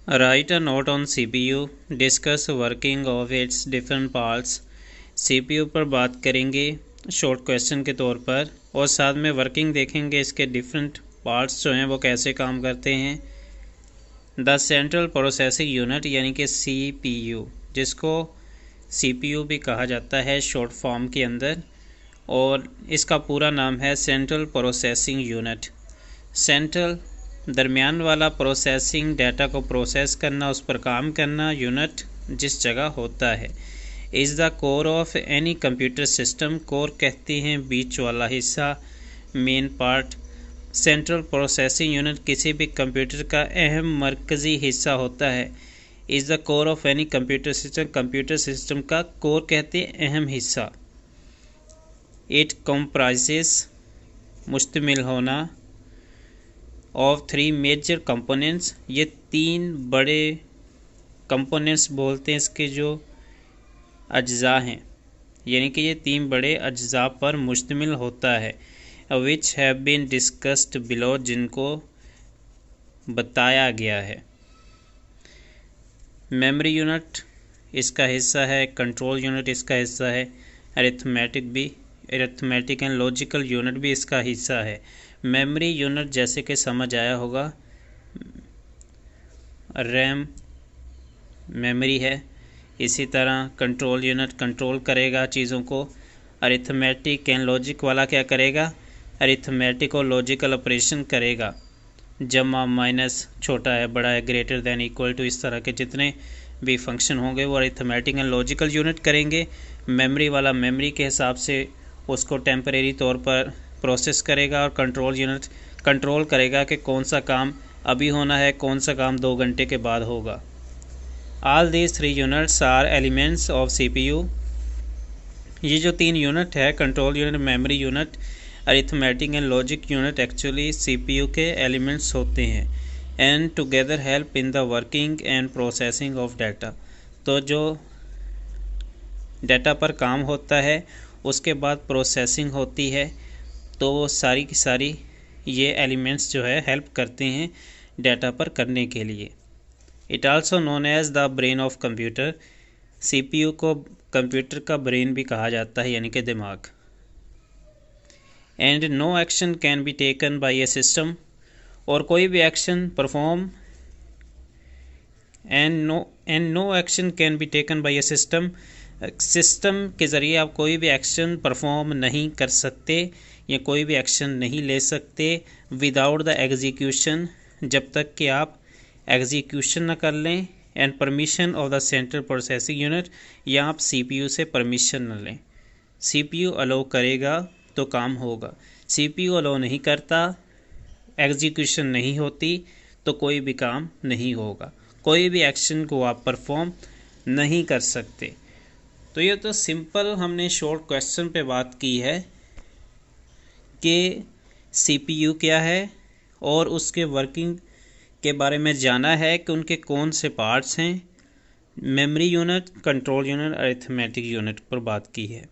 Write a note on CPU, discuss working of its different parts। CPU पर बात करेंगे short question के तौर पर और साथ में वर्किंग देखेंगे, इसके डिफरेंट पार्ट्स जो हैं वो कैसे काम करते हैं। द सेंट्रल प्रोसेसिंग यूनिट यानी कि CPU, जिसको CPU भी कहा जाता है शॉर्ट फॉर्म के अंदर, और इसका पूरा नाम है सेंट्रल प्रोसेसिंग यूनिट। सेंट्रल दरमियान वाला, प्रोसेसिंग डाटा को प्रोसेस करना, उस पर काम करना, यूनिट जिस जगह होता है। Is the core of any computer system, core कहते हैं बीच वाला हिस्सा, main part. Central processing unit किसी भी कंप्यूटर का अहम मरकज़ी हिस्सा होता है। Is the core of any computer system, computer system का कोर कहते हैं अहम हिस्सा। इट कंप्राइजेस मुश्तमिल होना ऑफ 3 मेजर कंपोनेंट्स, ये 3 बड़े कंपोनेंट्स बोलते हैं इसके जो अज्जा हैं, यानी कि ये 3 बड़े अज्जा पर मुश्तमिल होता है। Which have been discussed below, जिनको बताया गया है। मेमोरी यूनिट इसका हिस्सा है, कंट्रोल यूनिट इसका हिस्सा है, अरिथमेटिक एंड लॉजिकल यूनिट भी इसका हिस्सा है। मेमोरी यूनिट जैसे कि समझ आया होगा, रैम मेमोरी है। इसी तरह कंट्रोल यूनिट कंट्रोल करेगा चीज़ों को। अरिथमेटिक एंड लॉजिक वाला क्या करेगा? अरिथमेटिक और लॉजिकल ऑपरेशन करेगा। जमा, माइनस, छोटा है, बड़ा है, ग्रेटर देन, इक्वल टू, इस तरह के जितने भी फंक्शन होंगे वो अरिथमेटिक एंड लॉजिकल यूनिट करेंगे। मेमोरी वाला मेमोरी के हिसाब से उसको टेम्परेरी तौर पर प्रोसेस करेगा, और कंट्रोल यूनिट कंट्रोल करेगा कि कौन सा काम अभी होना है, कौन सा काम 2 घंटे के बाद होगा। All these 3 units are elements of CPU। ये जो 3 यूनिट है, control unit, memory unit, arithmetic and logic unit, actually CPU के एलिमेंट्स होते हैं। And together help in the working and processing of data. तो जो डाटा पर काम होता है उसके बाद प्रोसेसिंग होती है, तो सारी की सारी ये एलिमेंट्स जो है हेल्प करते हैं डाटा पर करने के लिए। It also known as the brain of computer. CPU को कंप्यूटर का ब्रेन भी कहा जाता है, यानी कि दिमाग। And no action can be taken by a system, और कोई भी action perform and no action can be taken by a system. System के ज़रिए आप कोई भी एक्शन परफॉर्म नहीं कर सकते या कोई भी एक्शन नहीं ले सकते विदाउट द एग्जीक्यूशन, जब तक कि आप एग्जीक्यूशन न कर लें, and permission of the central processing unit, या आप CPU से परमिशन न लें। CPU अलाउ करेगा तो काम होगा, CPU अलाउ नहीं करता, एग्जीक्यूशन नहीं होती, तो कोई भी काम नहीं होगा, कोई भी एक्शन को आप परफॉर्म नहीं कर सकते। तो ये तो सिंपल हमने शॉर्ट क्वेश्चन पे बात की है कि CPU क्या है और उसके वर्किंग के बारे में जाना है कि उनके कौन से पार्ट्स हैं। Memory unit, control unit, arithmetic unit पर बात की है।